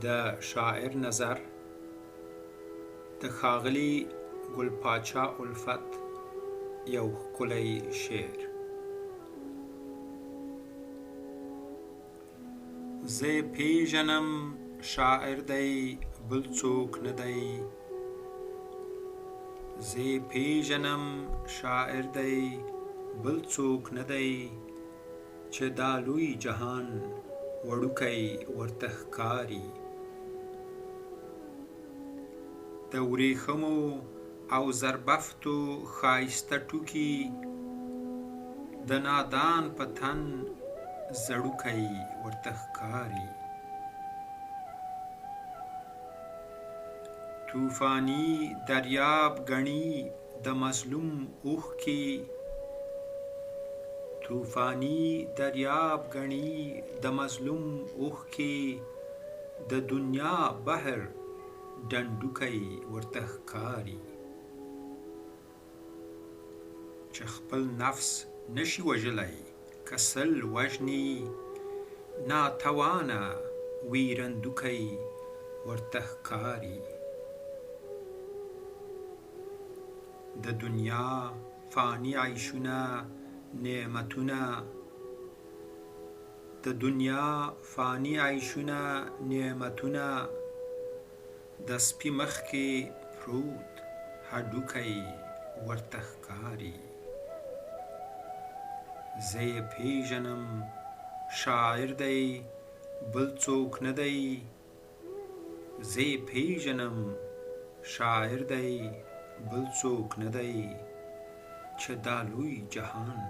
د شاعر نظر د ښاغلي ګل پاچا الفت یو ښکلی شعر. زه پیژنم شاعر دی بل څوک نه دی، زه پیژنم شاعر دی بل څوک نه دی، چې دا لوی جهان وړوکی ورته ښکاري. د ورېښمو او زربفتو ښایسته ټوکي، د نادان په تن زړوکی ورته ښکاري. طوفاني دریاب ګڼي د مظلوم اوښکې، طوفاني دریاب ګڼي د مظلوم اوښکې، د دنیا بحر ډنډوکی ورته ښکاري. چې خپل نفس نشي وژلی که سل وژني، ناتوانه ویرندوکی ورته ښکاري. د دنیا فانی عیشونه نعمتونه، د دنیا فانی عیشونه نعمتونه، د سپي مخ کې پروت هډوکی ورته ښکاري. زه یې پیژنم شاعر دی بل څوک نه دی، زه یې پیژنم شاعر دی بل څوک نه دی، چې دا لوی جهان